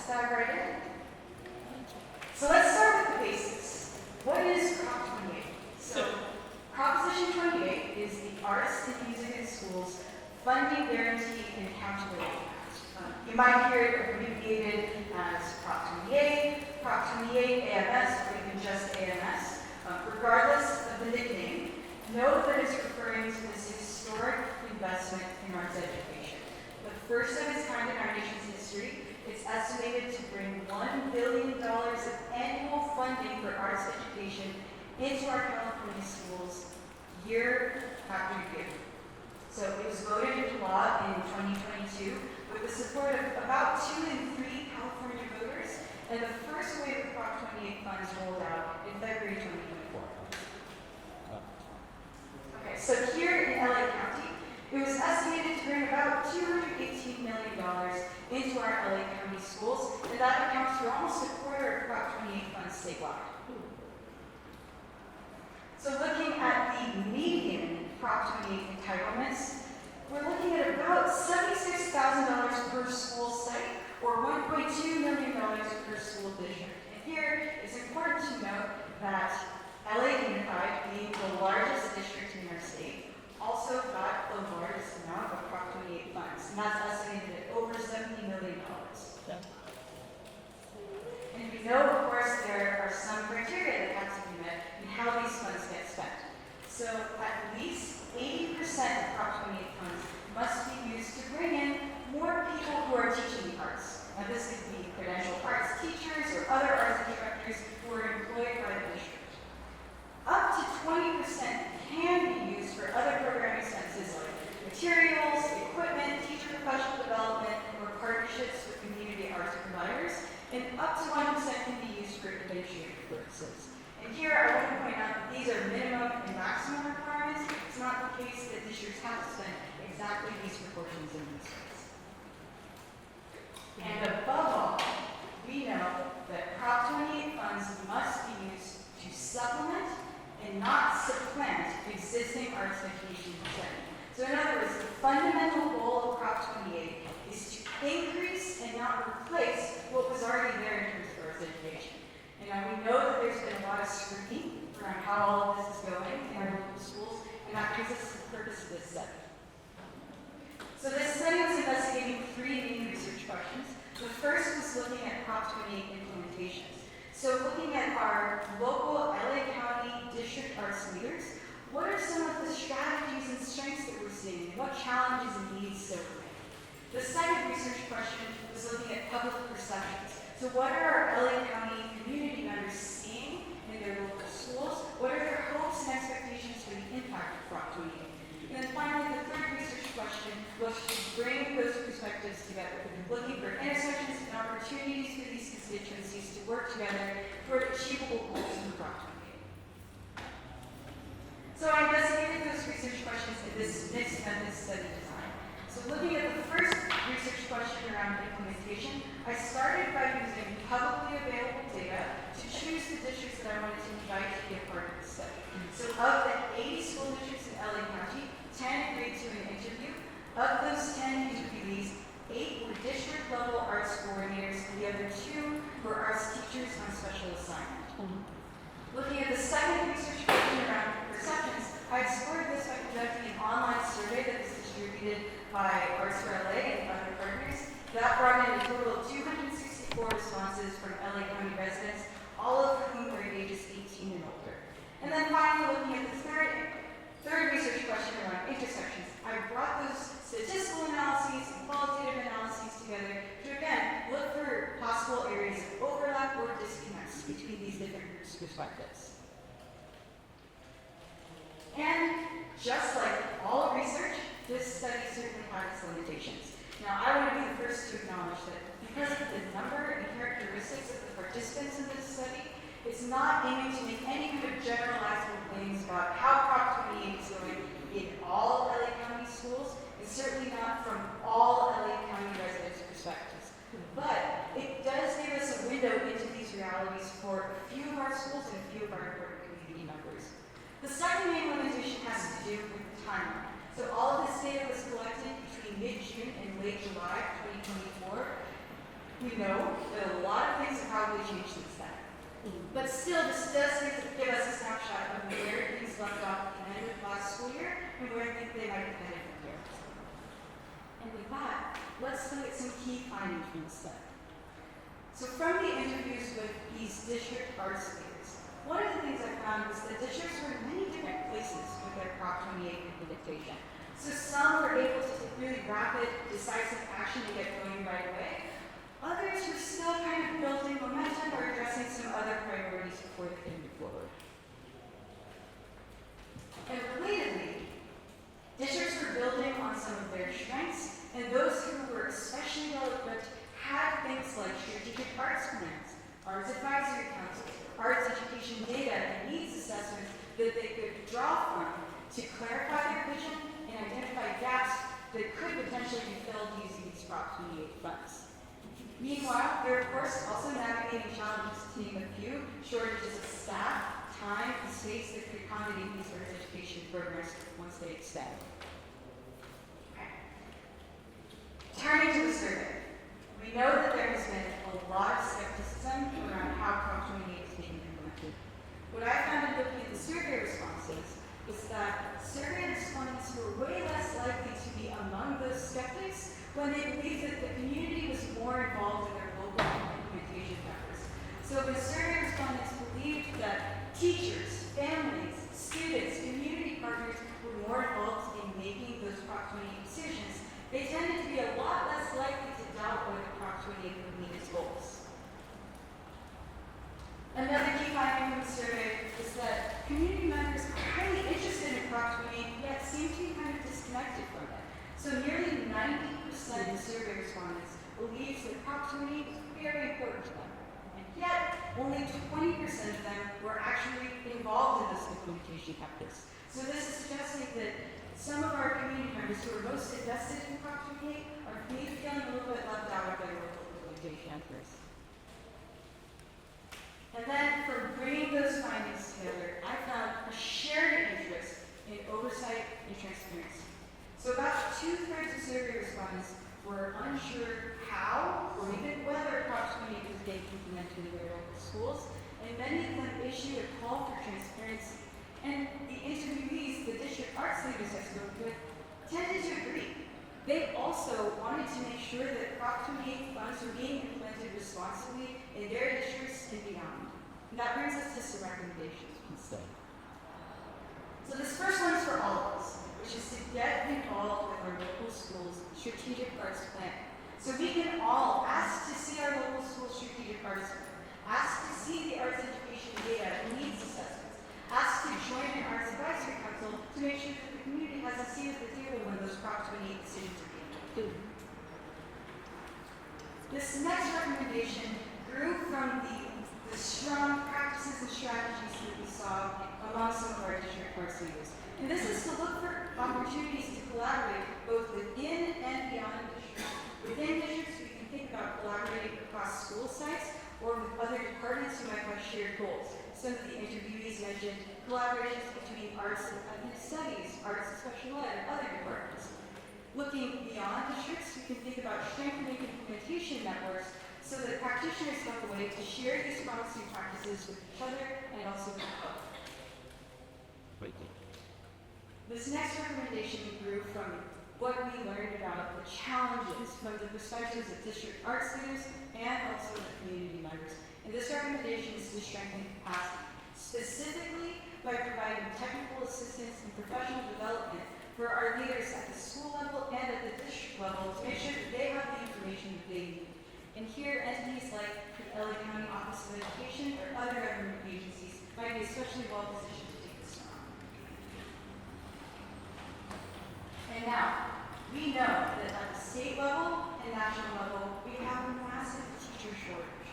dive right in. So let's start with the basics. What is Prop 28? So Proposition 28 is the Arts and Music in Schools Funding Guarantee and Accountability Act. You might hear it abbreviated as Prop 28, Prop 28 AMS, or even just AMS. Regardless of the nickname, note that it's referring to this historic investment in arts education. The first of its kind in our nation's history, it's estimated to bring $1 billion of annual funding for arts education into our California schools year after year. So it was voted into law in 2022 with the support of about 2 in 3 California voters, and the first wave of Prop 28 funds rolled out in February 2024. Okay, so here in LA County, it was estimated to bring about $218 million into our LA County schools, and that accounts for almost a quarter of Prop 28 funds statewide. So looking at the median Prop 28 entitlements, we're looking at about $76,000 per school site, or $1.2 million per school district. And here, it's important to note that LA Unified, being the largest district in our state, also got the largest amount of Prop 28 funds, and that's estimated at over $70 million. And we know, of course, there are some criteria that have to be met in how these funds get spent. So at least 80% of Prop 28 funds must be used to bring in more people who are teaching the arts. Now this could be credentialed arts teachers or other arts instructors who are employed by the district. Up to 20% can be used for other program expenses like materials, equipment, teacher professional development, or partnerships with community arts providers, and up to 1% can be used for administrative purposes. And here I want to point out that these are minimum and maximum requirements. It's not the case that districts have to spend exactly these proportions in these ways. And above all, we know that Prop 28 funds must be used to supplement and not supplant existing arts education setting. So in other words, the fundamental goal of Prop 28 is to increase and not replace what was already there in terms of arts education. And now we know that there's been a lot of scrutiny around how all of this is going in our local schools, and that brings us to the purpose of this study. So this study was investigating 3 main research questions. The first was looking at Prop 28 implementations. So looking at our local LA County district arts leaders, what are some of the strategies and strengths that we're seeing? What challenges and needs still remain? The second research question was looking at public perceptions. So what are our LA County community members seeing in their local schools? What are their hopes and expectations for the impact of Prop 28? And then finally, the third research question was to bring those perspectives together, looking for intersections and opportunities for these constituencies to work together toward achievable goals in Prop 28. So I investigated those research questions in this mixed method study design. So looking at the first research question around implementation, I started by using publicly available data to choose the districts that I wanted to invite to be a part of the study. So of the 80 school districts in LA County, 10 agreed to an interview. Of those 10 interviewees, 8 were district level arts coordinators, and the other 2 were arts teachers on special assignment. Looking at the second research question around perceptions, I explored this by conducting an online survey that was distributed by Arts for LA and other partners. That brought in a total of 264 responses from LA County residents, all of whom were ages 18 and older. And then finally, looking at the third research question around intersections, I brought those statistical analyses and qualitative analyses together to, again, look for possible areas of overlap or disconnects between these different groups' perspectives. And just like all research, this study certainly had its limitations. Now, I want to be the first to acknowledge that because of the number and characteristics of the participants in this study, it's not aiming to make any kind of generalizable claims about how Prop 28 is going in all LA County schools, and certainly not from all LA County residents' perspectives. But it does give us a window into these realities for a few of our schools and a few of our important community members. The second main limitation has to do with the timeline. So all of this data was collected between mid-June and late July 2024. We know that a lot of things have probably changed since then. But still, this does give us a snapshot of where things left off at the end of last school year and where they might be headed from here. And with that, let's look at some key findings from the study. So from the interviews with these district arts leaders, one of the things I found was that districts were in many different places with their Prop 28 implementation. So some were able to take really rapid, decisive action to get going right away. Others were still kind of building momentum or addressing some other priorities before they could move forward. And relatedly, districts were building on some of their strengths, and those who were especially well equipped had things like strategic arts plans, arts advisory councils, arts education data, and needs assessments that they could draw from to clarify their vision and identify gaps that could potentially be filled using these Prop 28 funds. Meanwhile, they're of course also navigating challenges to name a few: shortages of staff, time, and space that could accommodate these arts education programs once they extend. Okay. Turning to the survey, we know that there has been a lot of skepticism around how Prop 28 is being implemented. What I found in looking at the survey responses is that survey respondents were way less likely to be among those skeptics when they believed that the community was more involved in their local implementation efforts. So when survey respondents believed that teachers, families, students, community partners were more involved in making those Prop 28 decisions, they tended to be a lot less likely to doubt whether Prop 28 would meet its goals. Another key finding from the survey is that community members are highly interested in Prop 28, yet seem to be kind of disconnected from it. So nearly 90% of survey respondents believes that Prop 28 is very important to them. And yet, only 20% of them were actually involved in this implementation efforts. So this is suggesting that some of our community members who are most invested in Prop 28 are maybe feeling a little bit left out of their local implementation efforts. And then, from bringing those findings together, I found a shared interest in oversight and transparency. So about 2/3 of survey respondents were unsure how or even whether Prop 28 was being implemented in their local schools, and many of them issued a call for transparency. And the interviewees, the district arts leaders I spoke with, tended to agree. They also wanted to make sure that Prop 28 funds were being implemented responsibly in their districts and beyond. And that brings us to some recommendations instead. So this first one is for all of us, which is to get involved with our local schools' strategic arts plan. So we can all ask to see our local school strategic arts plan, ask to see the arts education data and needs assessments, ask to join an arts advisory council to make sure that the community has a seat at the table when those Prop 28 decisions are being made. This next recommendation grew from the strong practices and strategies that we saw among some of our district arts leaders. And this is to look for opportunities to collaborate both within and beyond districts. Within districts, we can think about collaborating across school sites or with other departments who might have shared goals. Some of the interviewees mentioned collaborations between arts and ethnic studies, arts and special ed, and other departments. Looking beyond districts, we can think about strengthening implementation networks so that practitioners have a way to share these promising practices with each other and also with the public. This next recommendation grew from what we learned about the challenges from the perspectives of district arts leaders and also the community members. And this recommendation is to strengthen capacity, specifically by providing technical assistance and professional development for our leaders at the school level and at the district level to make sure that they have the information that they need. And here, entities like the LA County Office of Education or other government agencies might be especially well positioned to take this on. And now, we know that at the state level and national level, we have a massive teacher shortage.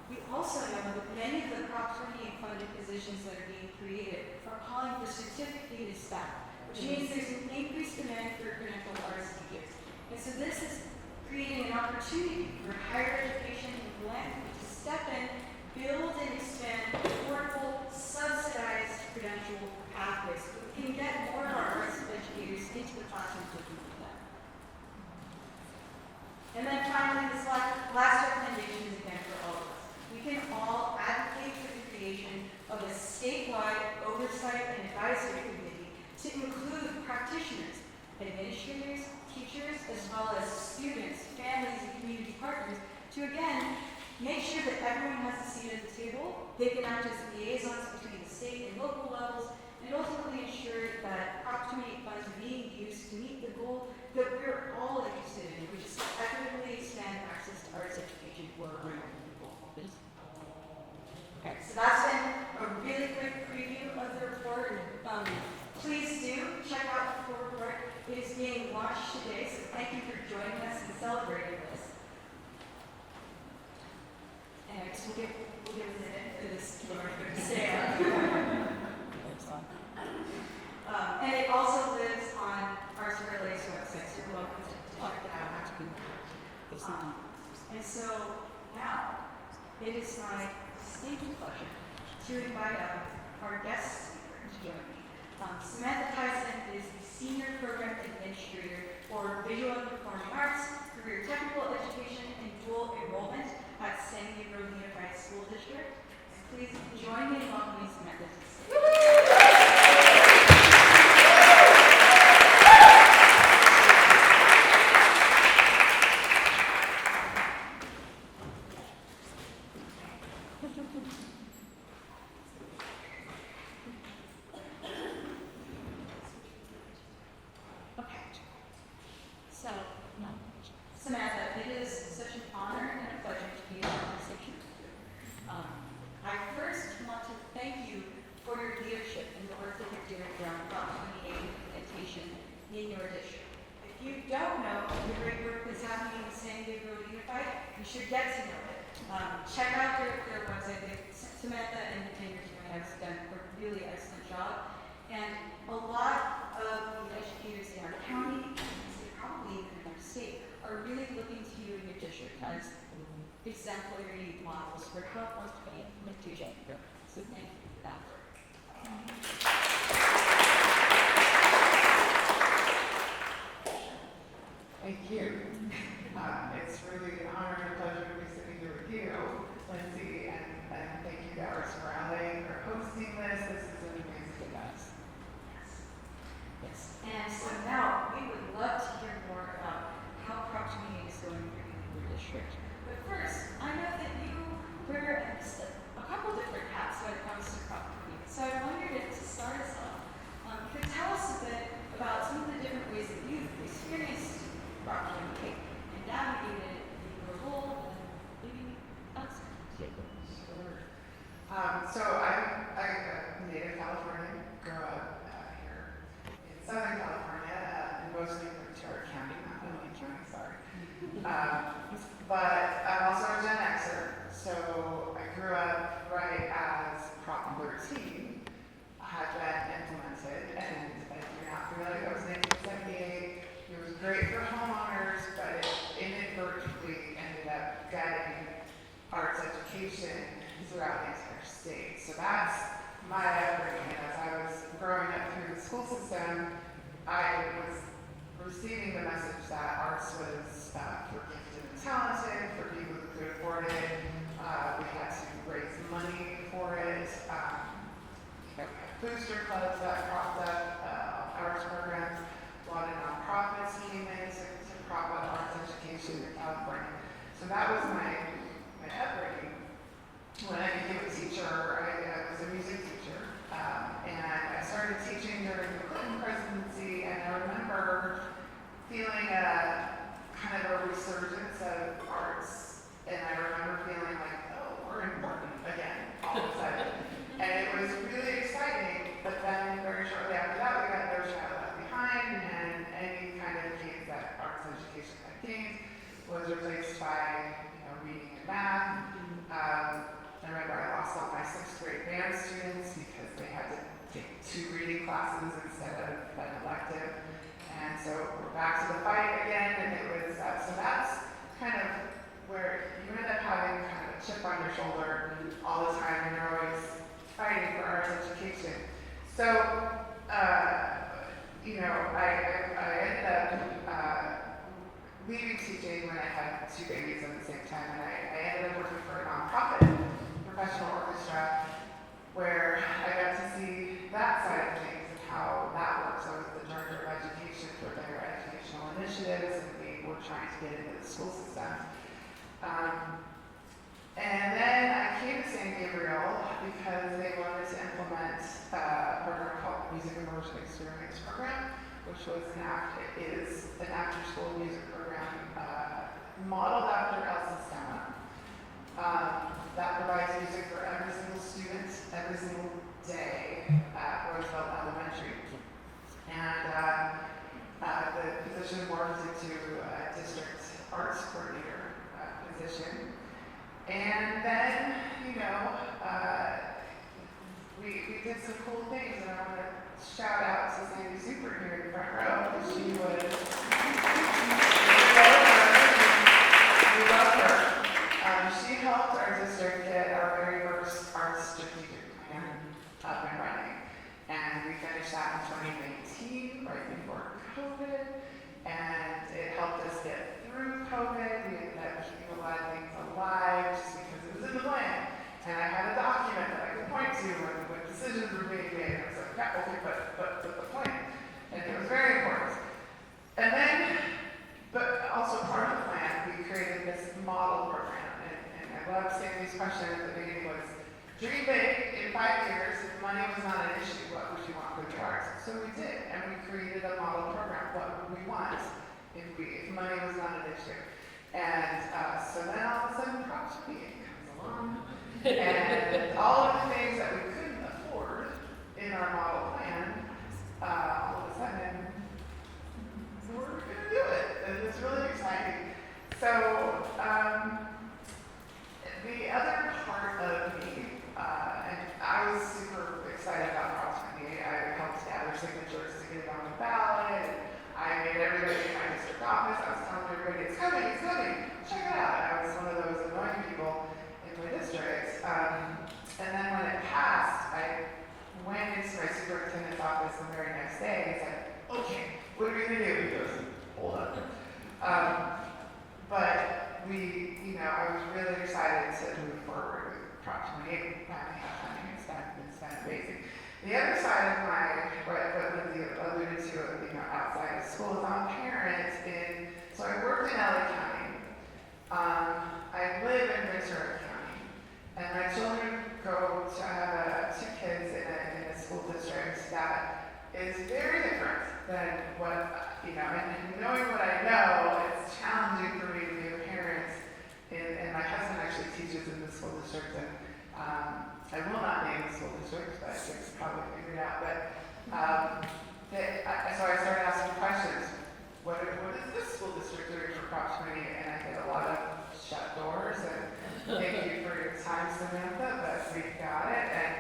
We also know that many of the Prop 28 funded positions that are being created are calling for certificated staff, which means there's an increased demand for credentialed arts teachers. And so this is creating an opportunity for higher education and philanthropy to step in, build and expand affordable, subsidized credential pathways so we can get more of our arts educators into the classroom to do that. And then finally, this last statewide oversight and advisory committee to include practitioners, administrators, teachers, as well as students, families, and community partners to, again, make sure that everyone has a seat at the table. They can act as liaisons between the state and local levels, and ultimately ensure that Prop 28 funds are being used to meet the goal that we're all interested in, which is to equitably expand access to arts education for rural people. Okay, so that's been a really quick preview of the report. Please do check out the full report. It is being launched today, so thank you for joining us and celebrating this. And I guess we'll give a minute for this to stay up. And it also lives on Arts Relay's website, so you're welcome to check it out. And so now, it is my distinct pleasure to invite up our guest speaker to join me. Samantha Tyson is the Senior Program Administrator for Visual and Performing Arts, Career Technical Education, and Dual Enrollment at San Diego Unified School District. And please join me in welcoming Samantha to the stage. Samantha, it is such an honor and a pleasure to be in your conversation. I first want to thank you for your leadership and the work that you're doing around Prop 28 implementation in your district. If you don't know the great work that's happening in San Diego Unified, you should get to know it. Check out their website. Samantha and your team have done a really excellent job. And a lot of the educators in our county, and probably even in our state, are really looking to you in your district as exemplary models for Prop 28 implementation. So thank you for that work. Thank you. It's really an honor and a pleasure to be sitting here with you, Lindsay, and thank you to Arts Rally for hosting this. This is an amazing event. Yes. And so now we would love to hear more about how Prop 28 is going for you in your district. But first, I know that you wear a couple different hats when it comes to Prop 28. So I wondered if, to start us off, you could tell us a bit about some of the different ways that you've experienced Prop 28 and navigated it in your role and maybe us. Sure. So I'm a native Californian, grew up here in Southern California, in mostly Ventura County, not Orange County, sorry. But I'm also a Gen Xer, so I grew up right as Prop 13 had been implemented, and if you're not familiar, that was 1978. It was great for homeowners, but it inadvertently ended up getting arts education throughout the entire state. So that's my upbringing. As I was growing up through the school system, I was receiving the message that arts was for gifted and talented, for people who could afford it. We had to raise money for it. Booster clubs that propped up arts programs. A lot of nonprofits came in to prop up arts education in California. So that was my upbringing. When I became a teacher, I was a music teacher, and I started teaching during the Clinton presidency, and I remember feeling kind of a resurgence of arts, and I remember feeling like, oh, we're important again, all of a sudden. And it was really exciting, but then very shortly after that, we got No Child Left Behind, and any kind of gains that arts education had gained was replaced by reading and math. I remember I lost all my 6th grade band students because they had to take 2 reading classes instead of an elective. And so we're back to the fight again, and it was, so that's kind of where you end up having kind of a chip on your shoulder all the time, and you're always fighting for arts education. So, I ended up leaving teaching when I had 2 babies at the same time, and I ended up working for a nonprofit professional orchestra where I material because they wanted to implement a program called Music Immersion Experience Program, which is an after-school music program modeled after El Sistema that provides music for every single student, every single day at Roosevelt Elementary. And the position morphed into a district arts coordinator position. And then, we did some cool things, and I want to shout out to Sandy Super here in the front row, because we love her. She helped our district get our very first arts strategic plan up and running. And we finished that in 2019, right before COVID, and it helped us get through COVID. We ended up keeping a lot of things alive just because it was in the plan. And I had a document that I could point to when decisions were being made. I was like, yeah, okay, but the plan. And it was very important. And then, but also part of the plan, we created this model program. And I love Sandy's question at the beginning was, dream big in 5 years. If money was not an issue, what would you want for the arts? So we did, and we created a model program. What would we want if money was not an issue? And so then all of a sudden, Props comes along, and all of the things that we couldn't afford in our model plan, all of a sudden, we're going to do it, and it's really exciting. So the other part of me, and I was super excited about Props 28. I helped gather signatures to get it on the ballot. I made everybody in my district office. I was telling everybody, it's coming, check it out. I was one of those annoying people in my district. And then when it passed, I went into my superintendent's office the very next day and said, okay, what are we going to do? He goes, hold on. But I was really excited to move forward with Prop 28. Finally have funding. It's been amazing. The other side of what Lindsay alluded to, outside of school is I'm a parent so I work in LA County. I live in Ventura County. And my children I have 2 kids in a school district that is very different than what, and knowing what I know, it's challenging for me to be a parent. And my husband actually teaches in the school district, and I will not name the school district, but it's probably figured out. But so I started asking questions. What is this school district doing for Prop 28? And I get a lot of shut doors, and thank you for your time, Samantha, but we got it. And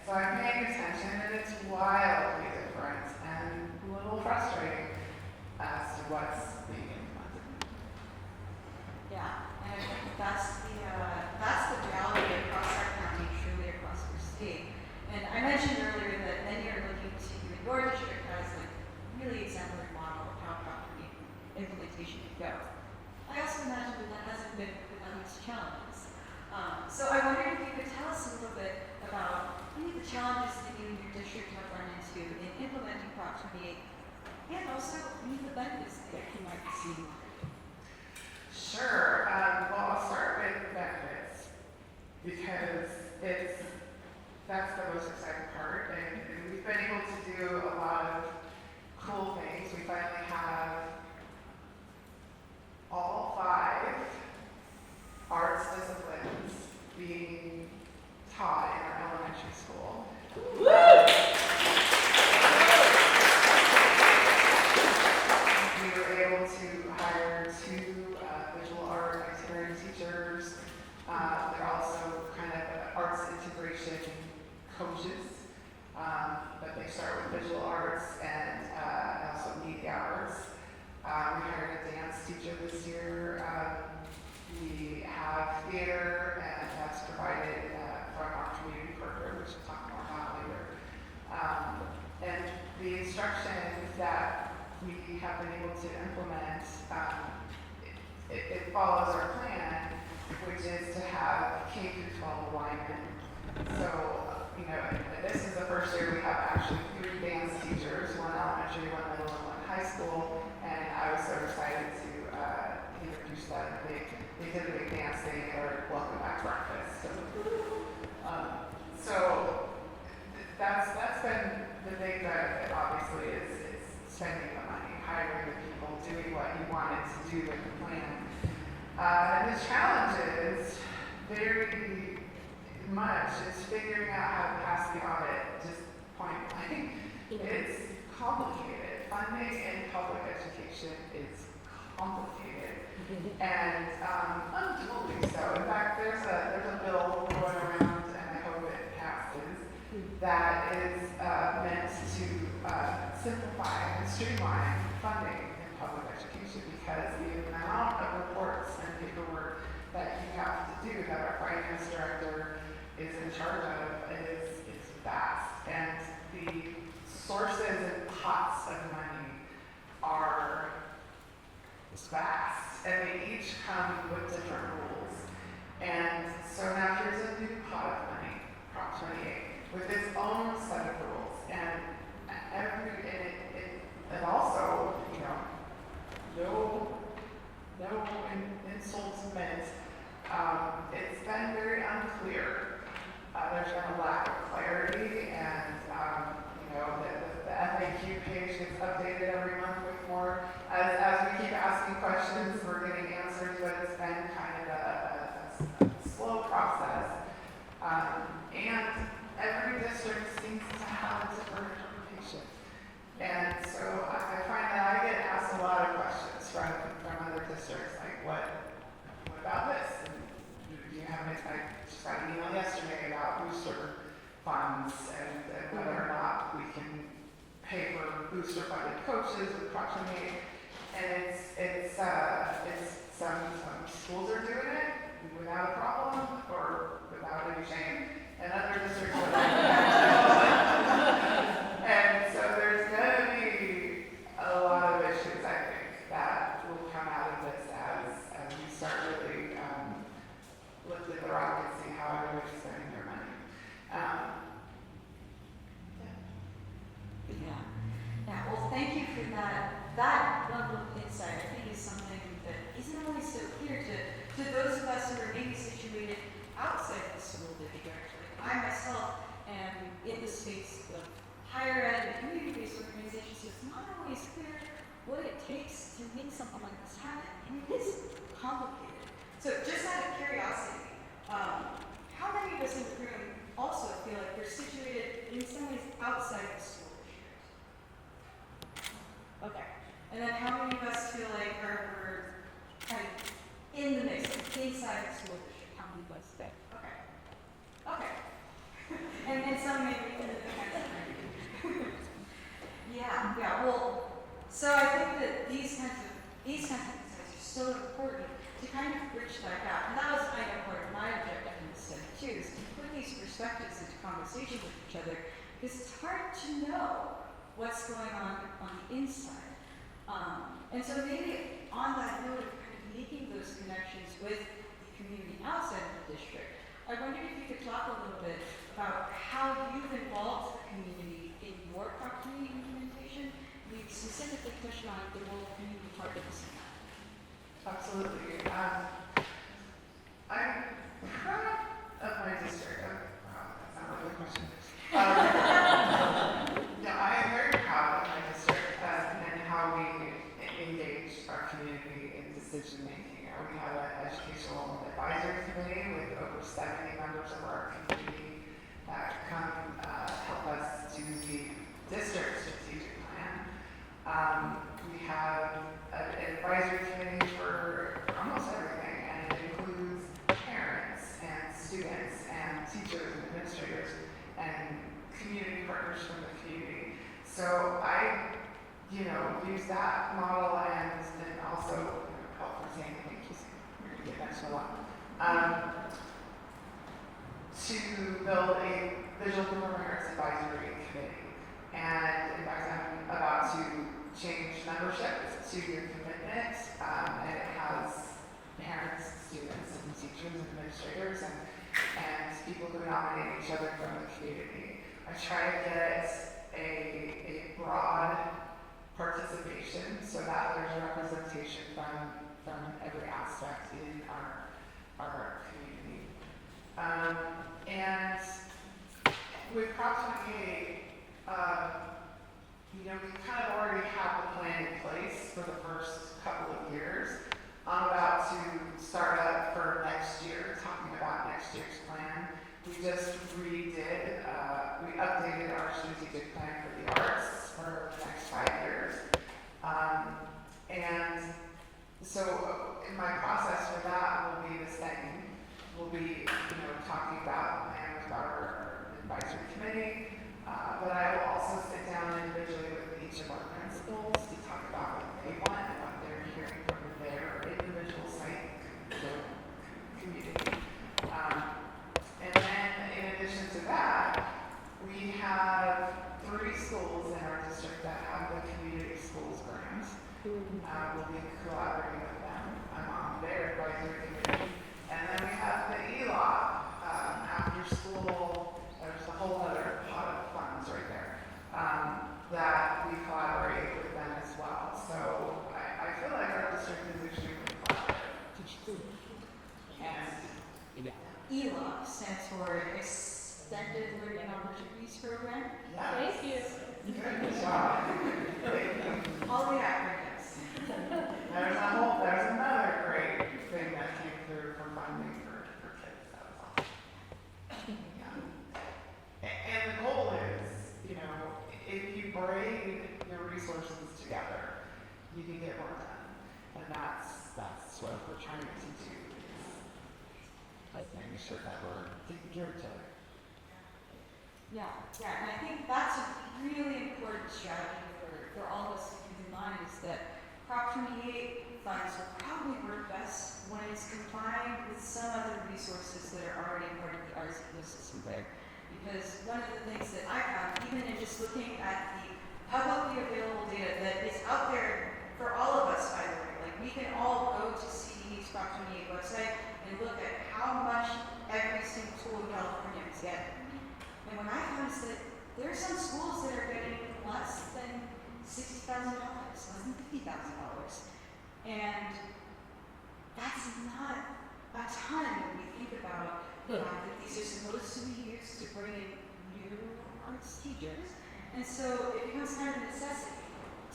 so I'm paying attention, and it's wildly different and a little frustrating as to what's being implemented. Yeah, and I think that's the reality across our county, truly across our state. And I mentioned earlier that many are looking to your district as like really exemplary model of how property implementation can go. I also imagine that hasn't been without its challenges. So I wondered if you could tell us a little bit about any of the challenges that you and your district have run into in implementing Prop 28, and also any of the benefits that you might see. Sure. Well, I'll start with benefits because that's the most exciting part, and we've been able to do a lot of cool things. We finally have all 5 arts disciplines being taught in our elementary school. We were able to hire 2 visual art itinerary teachers. They're also kind of arts integration coaches, but they start with visual arts and also media arts. We hired a dance teacher this year. We have theater, and that's provided from our community program, which we'll talk more about later. And the instruction that we have been able to implement, it follows our plan, which is to have K through 12 alignment. So, this is the first year we have actually 3 dance teachers, 1 elementary, 1 middle, and 1 high school, and I was so excited to introduce that. They did a big dance thing at our welcome back breakfast. So, pretty much is figuring out how to pass the audit, just point blank. It's complicated. Funding in public education is complicated. And unduly so. In fact, there's a bill going around, and I hope it passes, that is meant to simplify and streamline funding in public education, because the amount of reports and paperwork that you have to do, that our finance director is in charge of, is vast. And the sources and pots of money are vast, and they each come with different rules. And so now here's a new pot of money, Prop 28, with its own set of rules, and and also, you know, no insults meant. It's been very unclear. There's been a lack of clarity, and you know, the FAQ page gets updated every month with more. As we keep asking questions, we're getting answers, but it's been kind of a slow process. And every district seems to have a different interpretation. And so I find that I get asked a lot of questions from other districts, like, what about this? And do you have any, I just got an email yesterday about booster funds and whether or not we can pay for booster funded coaches with Prop 28. And it's some schools are doing it without a problem or without any shame, and other districts are and so there's going to be a lot of issues, I think, that will come out of this as we start really lifting the rock and see how everybody's spending their money. Yeah, well, thank you for that. That level of insight, I think, is something that isn't always so clear to those of us who are maybe situated outside the school district. Like I myself am in the space of higher ed and community-based organizations, so it's not always clear what it takes to make something like this happen. And it is complicated. So just out of curiosity, how many of us in the room also feel like we're situated in some ways outside the school district? Okay. And then how many of us feel like we're kind of in the mix, inside the school district? How many of us think? Okay. Okay. and some maybe in the yeah, well, so I think that these kinds of insights are so important to kind of bridge that gap. And that was kind of part of my objective in the study too, is to put these perspectives into conversation with each other, because it's hard to know what's going on the inside. And so maybe on that note of kind of making those connections with the community outside of the district, I wondered if you could talk a little bit about how you've involved the community in your Prop 28 implementation. We specifically touched on the role of community partners in that. Absolutely. I'm proud of my district. That's not really a question. No, I am very proud of my district and how we engage our community in decision making. We have an educational advisory committee with over 70 members of our community that come help us do the district strategic plan. We have an advisory committee for almost everything, and it includes parents and students and teachers and administrators and community partners from the community. So I, use that model and also help for saying thank you. We're going to get that so long. To build a visual performance advisory committee. And in fact, I'm about to change membership to your commitment, and it has parents, students, and teachers, and administrators, and people who nominate each other from the community. I try to get a broad participation so that there's representation from every aspect in our community. And with Prop 28, we kind of already have the plan in place for the first couple of years, I'm about to start up for next year, talking about next year's plan. We just we updated our strategic plan for the arts for the next 5 years. And so in my process for that will be the same. We'll be, talking about the plan with our advisory committee, but I will also sit down individually with each of our principals to talk about what they want and what they're hearing from their individual site community. And then in addition to that, we have 3 schools in our district that have the community schools grant. We'll be collaborating with them. I'm on their advisory committee. And then we have the ELOP, after school, there's a whole other pot of funds right there, that we collaborate with them as well. So I feel like our district is extremely collaborative. And ELOP stands for Extended Learning Opportunities Program. yes. Thank you. Good job. Thank you. All the acronyms. There's another great thing that came through for funding for kids. That was awesome. Yeah. And the goal is, if you bring your resources together, you can get more done. And that's what we're trying to do. Is making sure that we're taking care of each other. Yeah, and I think that's a really important strategy for all of us to keep in mind is that Prop 28 funds will probably work best when it's combined with some other resources that are already part of the arts ecosystem there. Because one of the things that I found, even in just looking at the publicly available data that is out there for all of us, by the way, like we can all go to CDE's Prop 28 website and look at how much every single school in California is getting. And what I found is that there are some schools that are getting less than $60,000, less than $50,000. And that's not a ton when we think about that these are supposed to be used to bring in new arts teachers. And so it becomes kind of a necessity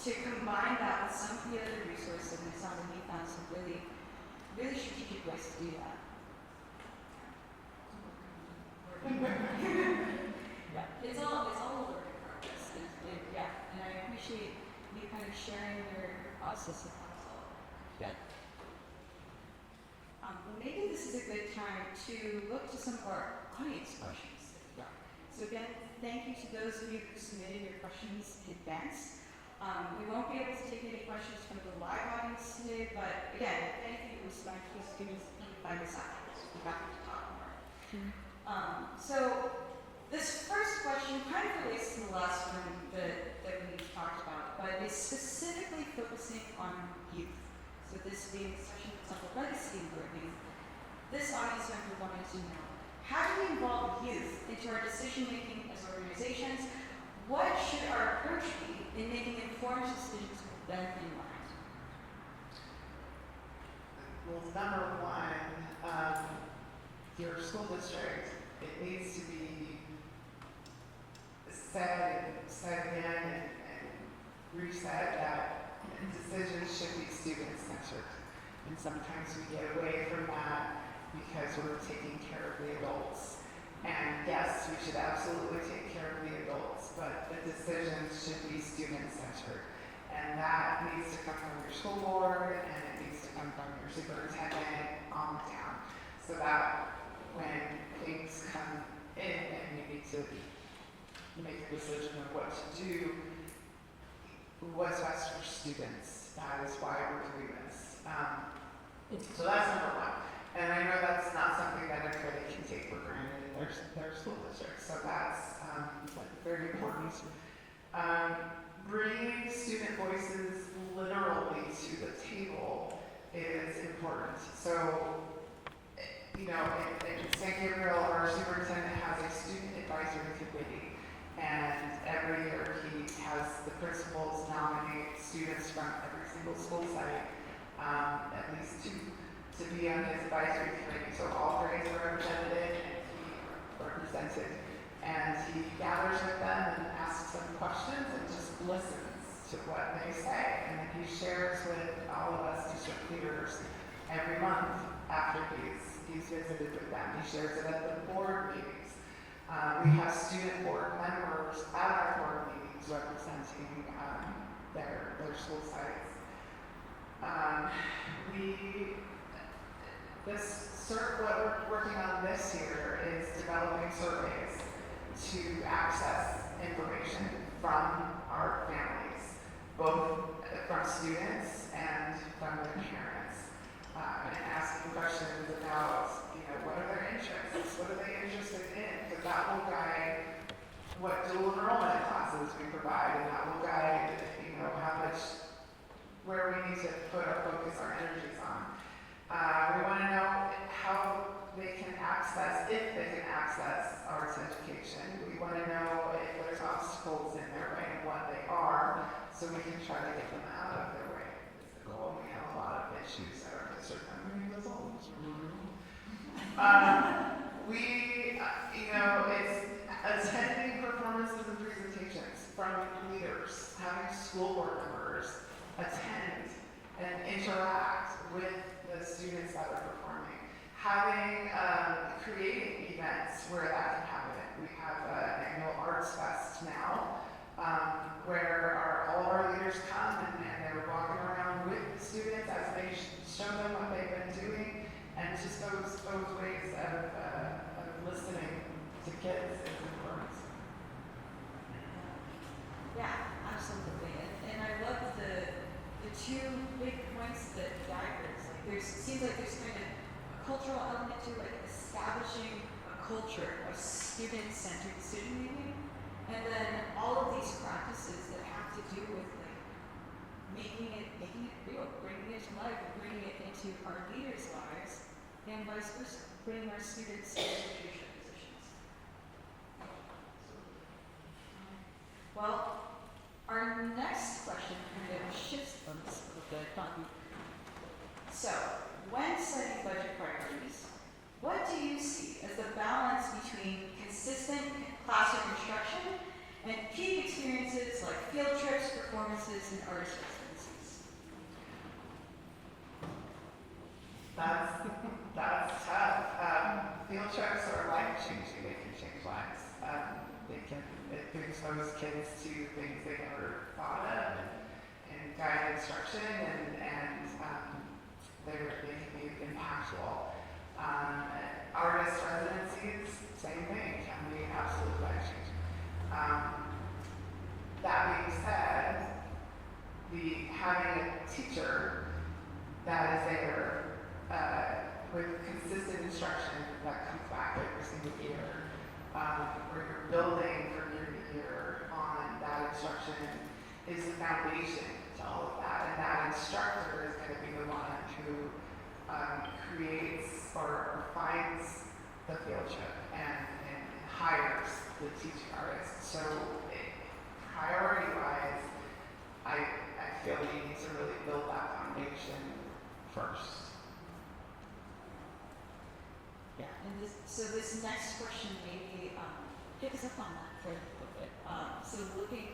to combine that with some of the other resources, and it's something we found some really, really strategic ways to do that. Yeah, it's all a work in progress. And I appreciate you kind of sharing your process of counsel. Yeah. Maybe this is a good time to look to some of our audience questions. Yeah. So again, thank you to those of you who submitted your questions in advance. We won't be able to take any questions from the live audience today, but again, if anything was like, just give us 5 seconds. We're back to talk more. So this first question kind of relates to the last one that we talked about, but is specifically focusing on youth. So this being a session of Temple Legacy and Learning, this audience member wanted to know, how do we involve youth into our decision-making as organizations? What should our approach be in making informed decisions with them in mind? Well, number one, your school district, it needs to be said again and reset that decisions should be student-centered. And sometimes we get away from that because we're taking care of the adults. And yes, we should absolutely take care of the adults, but the decisions should be student-centered. And that needs to come from your school board, and it needs to come from your superintendent on the town. So that when things come in and you need to make a decision of what to do, what's best for students, that is why we're doing this. So that's number one. And I know that's not something that everybody can take for granted in their school district. So that's very important. Bringing student voices literally to the table is important. So, in St. Gabriel, our superintendent has a student advisory committee. And every year he has the principals nominate students from every single school site, at least 2, to be on his advisory committee. So all grades are represented and and he gathers with them and asks them questions and just listens to what they say. And then he shares with all of us district leaders every month after he's visited with them. He shares it at the board meetings. We have student board members at our board meetings representing their school sites. What we're working on this year is developing surveys to access information from our families, both from students and from their parents, and asking questions about, what are their interests, what are they interested in, because that will guide what dual enrollment classes we provide, and that will guide, where we need to put our focus, our energies on. We want to know how they can access, if they can access arts education. We want to know if there's obstacles in their way and what they are, so we can try to get them out of their way. It's the goal. We have a lot of issues at our district. It's attending performances and presentations from leaders, having school board members attend and interact with the students that are performing, creating events where that can happen. We have an annual Arts Fest now, where all of our leaders come and they're walking around with the students as they show them what they've been doing, and just those ways of listening to kids is important. Yeah, absolutely. And I love the two big points that divers. Seems like there's kind of a cultural element to establishing a culture of student-centered decision making, and then all of these practices that have to do with making it real, bringing it to life, and bringing it into our leaders' lives, and vice versa, putting our students in leadership positions. Well, our next question kind of shifts from this a little bit. So, when setting budget priorities, what do you see as the balance between consistent classroom instruction and key experiences like field trips, performances, and artist residencies? That's tough. Field trips are life-changing. They can change lives. It can expose kids to things they never thought of, and guide instruction, and they can be impactful. Artist residencies, same thing, can be absolutely life-changing. That being said, having a teacher that is there with consistent instruction that comes back every single year, where you're building from year to year on that instruction, is the foundation to all of that. And that instructor is going to be the one who creates or finds the field trip and hires the teaching artist. So priority-wise, I feel we need to really build that foundation first. Yeah, and this next question maybe pick us up on that for a little bit. So looking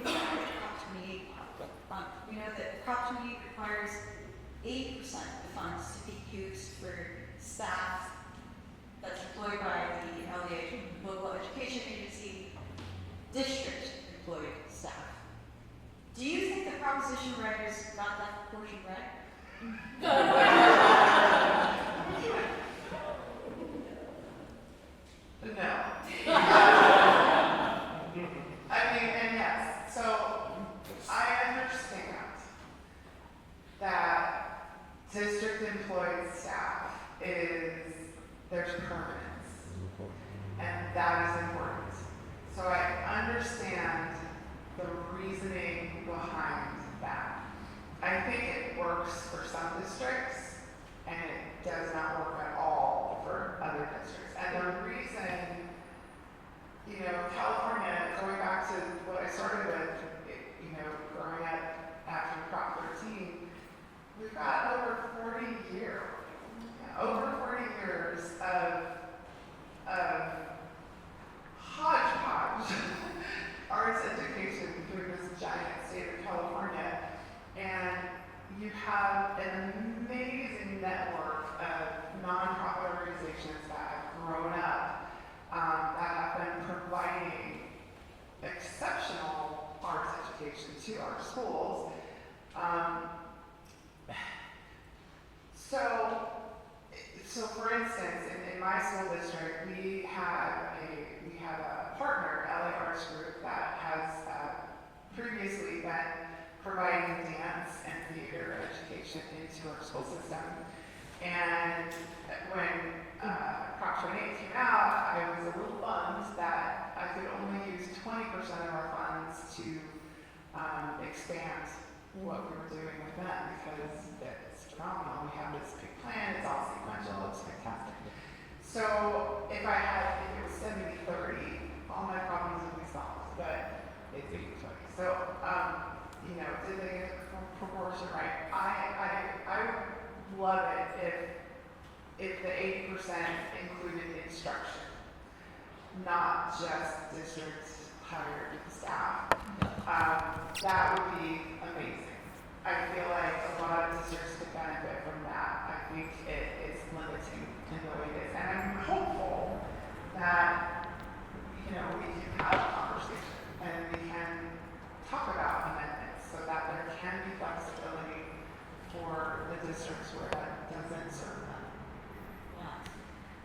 back at Prop 28, we know that Prop 28 requires 80% of funds to be used for staff that's employed by the LEA, local education agency, district employed staff. Do you think the proposition writers got that portion right? No. And yes, so I understand that district employed staff there's permanence, and that is important. So I understand the reasoning behind that. I think it works for some districts, and it does not work at all for other districts. And the reason, California, going back to what I started with, growing up after Prop 13, we've got over 40 years of hodgepodge arts education through this giant state of California. And you have an amazing education to our schools. So for instance, in my school district, we have a partner, LA Arts Group, that has previously been providing dance and theater education into our school system. And when Prop 28 came out, I was a little bummed that I could only use 20% of our funds to expand what we were doing with them, because it's phenomenal. We have this big plan, it's all sequential, it's fantastic. So if it was 70-30, all my problems would be solved, but it's 80-20. So, did they get the proportion right? I would love it if the 80% included instruction, not just district hired staff. That would be amazing. I feel like a lot of districts could benefit from that. I think it is limiting in the way it is. And I'm hopeful that, we can have a conversation and we can talk about amendments so that there can be flexibility for the districts where that doesn't serve them.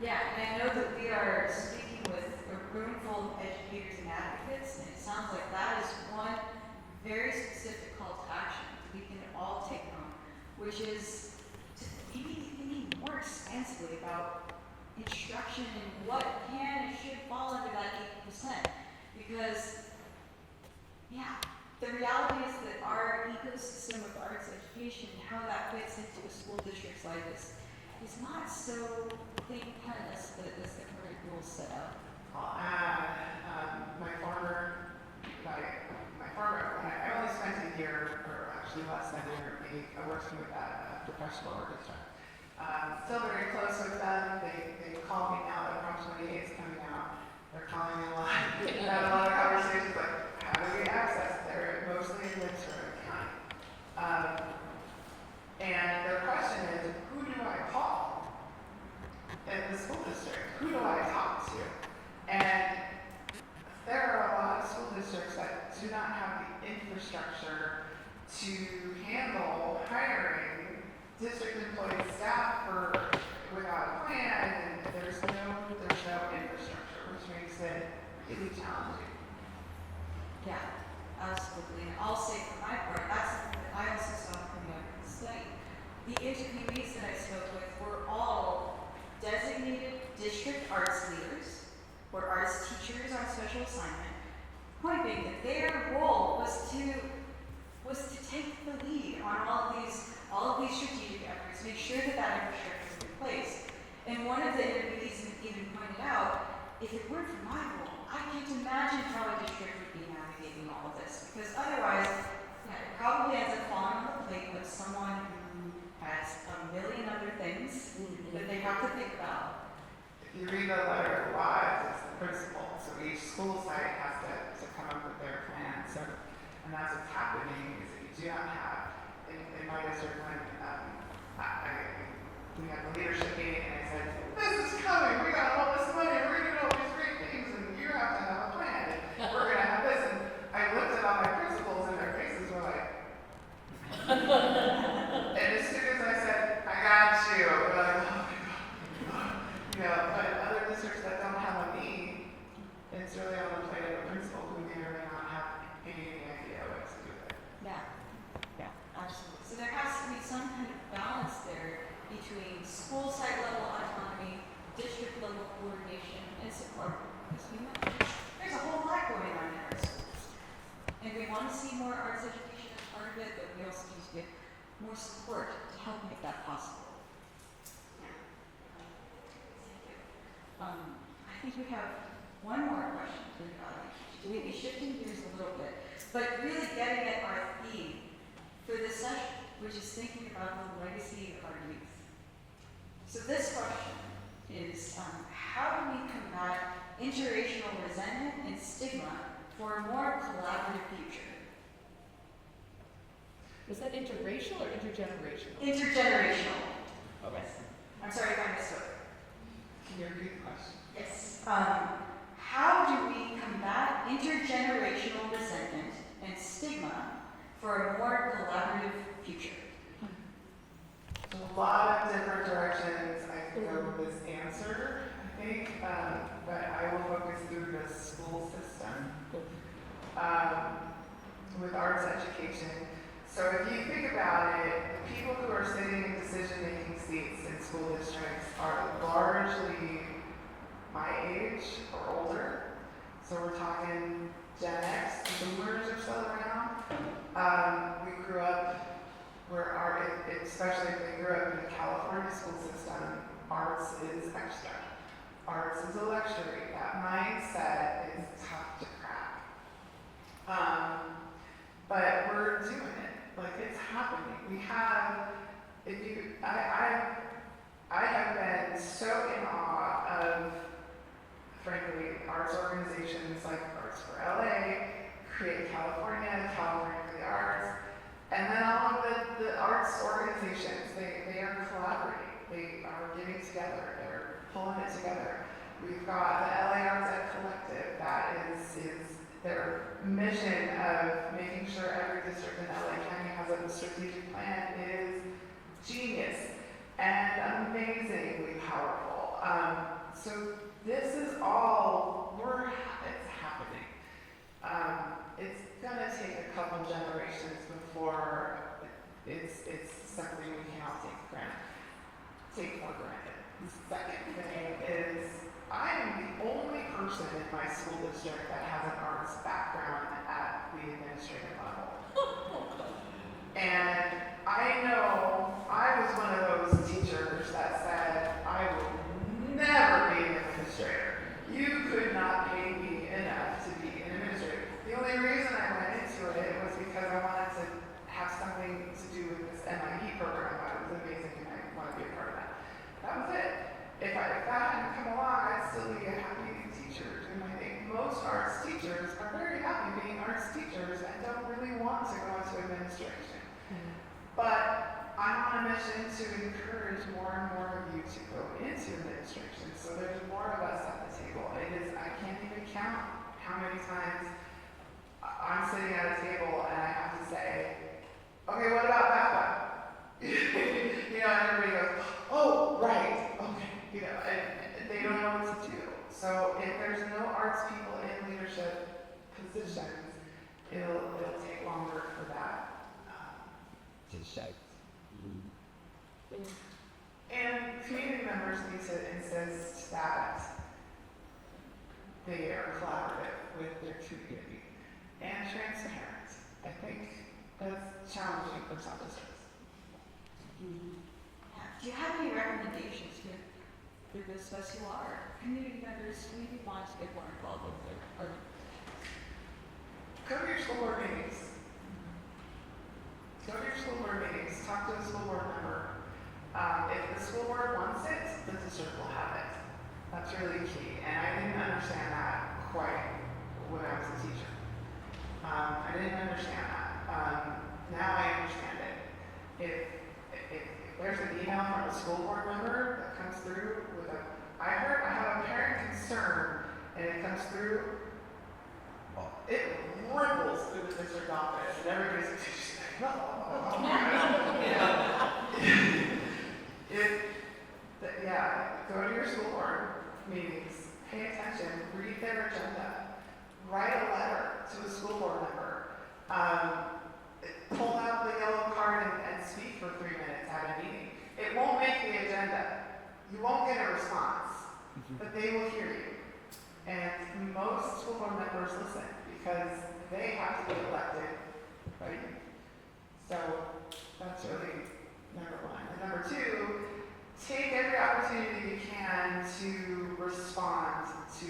Yeah, and I know that we are speaking with a room full of educators and advocates, and it sounds like that is one very specific call to action we can all take on, which is to be thinking more expansively about instruction and what can and should fall under that 80%. Because, the reality is that our ecosystem of arts education and how that fits into a school district like this is not so painless that as the current rules set out. I'll add, I only spent a year, or actually less than a year, working with that professional orchestra. Still very close with them. They call me now that Prop 28 is coming out. They're calling me a lot. I had a lot of conversations like, how do we access? They're mostly in Ventura County. And their question is, who do I call in the school district? Who do I talk to? And there are a lot of school districts that do not have the infrastructure to handle hiring district employee staff without a plan, and there's no infrastructure, which makes it really challenging. Yeah, absolutely. And I'll say for my part, that's something that I also saw coming out of the study. The interviewees that I spoke with were all designated district arts leaders or arts teachers on special assignment, pointing that their role was to take the lead on all of these strategic efforts, make sure that infrastructure is in place. And one of the interviewees even pointed out, if it weren't for my role, I can't imagine how a district would be navigating all of this, because otherwise, it probably ends up falling on the plate of someone who has a million other things that they have to think about. If you read the letter live, it's the principal. So each school site has to come up with their plan. So, and that's what's happening is that you do not have, in my district, when we had the leadership meeting and I said, this is coming, we got all this money, we're going to do all these great things, and you have to have a plan, and we're going to have this. And I looked at all my principals and their faces were like, and as soon as I said, I got you, they're like, oh my God. But other districts that don't have a need, it's really on the plate of the principal who may or may not have any idea what to do with it. Yeah, absolutely. So there has to be some kind of balance there between school site level autonomy, district level coordination, and support. Because there's a whole lot going on in our schools. And we want to see more arts education as part of it, but we also need to get more support to help make that possible. I think we have one more question for the audience. We may be shifting gears a little bit, but really getting at our theme for this session, which is thinking about the legacy of our youth. So this question is, how do we combat interracial resentment and stigma for a more collaborative future? Was that interracial or intergenerational? Intergenerational. Okay. Yes. I'm sorry if I missed it. Can you repeat the question? Yes. How do we combat intergenerational resentment and stigma for a more collaborative future? There's a lot of different directions I could go with this answer, I think, but I will focus through the school system with arts education. So if you think about it, the people who are sitting in decision-making seats in school districts are largely my age or older. So we're talking Gen X, boomers are still around. We grew up where art, especially if they grew up in the California school system, arts is extra. Arts is a luxury. That mindset is tough to crack. But we're doing it. Like, it's happening. We have, I have been so in awe of, frankly, arts organizations like Arts for LA, Create California, California for the Arts, and then all of the arts organizations, they are collaborating. They are getting together. They're pulling it together. We've got the LA Arts Ed Collective. That is their mission of making sure every district in LA County has a strategic plan is genius and amazingly powerful. So this is all, it's happening. It's gonna take a couple generations before it's something we cannot take for granted. The second thing is, I am the only person in my school district that has an arts background at the administrative level. And I know I was one of those teachers that said, I will never be an administrator. You could not pay me enough to be an administrator. The only reason I went into it was because I wanted to have something to do with this MIE program. I thought it was amazing and I want to be a part of that. That was it. If that hadn't come along, I'd still be a happy teacher. And I think most arts teachers are very happy being arts teachers and don't really want to go into administration. But I'm on a mission to encourage more and more of you to go into administration. So there's more of us at the table. I can't even count how many times I'm sitting at a table and I have to say, okay, what about BAPA? And everybody goes, oh, right, okay. And they don't know what to do. So if there's no arts people in leadership positions, it'll take longer for that to shape. And community members need to insist that they are collaborative with their community and transparent. I think that's challenging for some districts. Do you have any recommendations for this festival or community members who maybe want to get more involved with it? Or Go to your school board meetings. Go to your school board meetings. Talk to the school board member. If the school board wants it, the district will have it. That's really key. And I didn't understand that quite when I was a teacher. I didn't understand that. Now I understand it. If there's an email from a school board member that comes through with I have a parent concern, and it comes through, it ripples through the district office, and everybody's like, go to your school board meetings, pay attention, read their agenda, write a letter to a school board member, pull out the yellow card and speak for 3 minutes at a meeting. It won't make the agenda. You won't get a response, but they will hear you. And most school board members listen because they have to be elected, right? So that's really number one. And number two, take every opportunity you can to respond to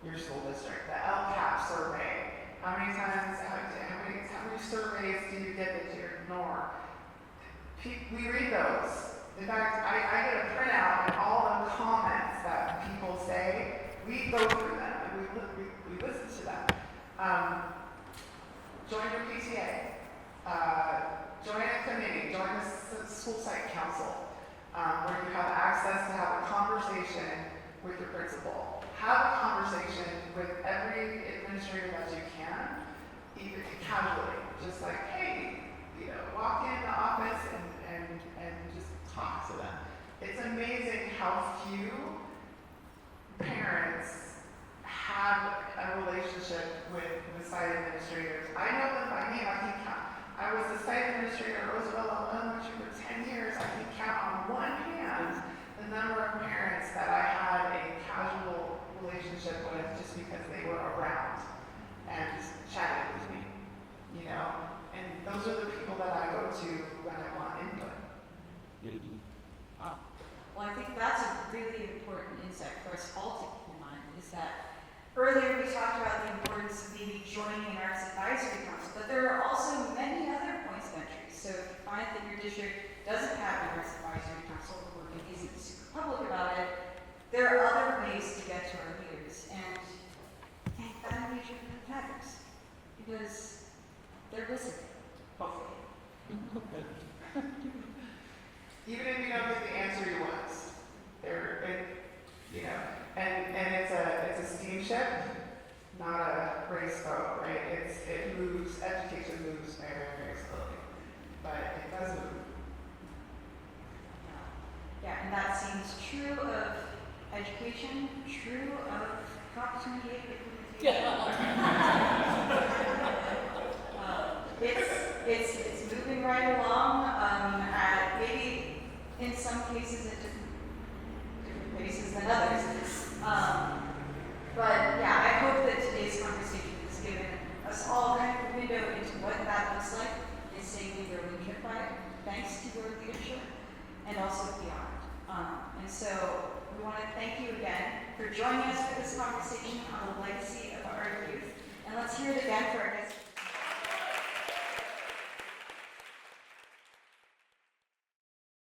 your school district. The LCAP survey. How many surveys do you get that you ignore? We read those. In fact, I get a printout and all the comments that people say, we go through them and we listen to them. Join your PTA. Join a committee. Join a school site council where you have access to have a conversation with your principal. Have a conversation with every administrator that you can even casually, just like, hey, walk in the office and just talk to them. It's amazing how few parents have a relationship with site administrators. I know them by name. I can count. I was the site administrator at Roosevelt Elementary for 10 years. I can count on one hand the number of parents that I had a casual relationship with just because they were around and chatted with me, And those are the people that I go to when I want input. Well, I think that's a really important insight for us all to keep in mind, is that earlier we talked about the importance of maybe joining an arts advisory council, but there are also many other points of entry. So if you find that your district doesn't have an arts advisory council or isn't super public about it, there are other ways to get to our leaders. And thank God major matters, because they're listening, hopefully. Even if you don't get the answer you want, and it's a steamship, not a race boat, right? It moves, education moves very, very slowly, but it does move. Yeah, and that seems true of education, true of opportunity implementation. It's moving right along, at maybe in some cases at different paces than others. But yeah, I hope that today's conversation has given us all kind of a window into what that looks like in saying we are unified, thanks to your leadership, and also beyond. And so we want to thank you again for joining us for this conversation on the legacy of our youth. And let's hear it again for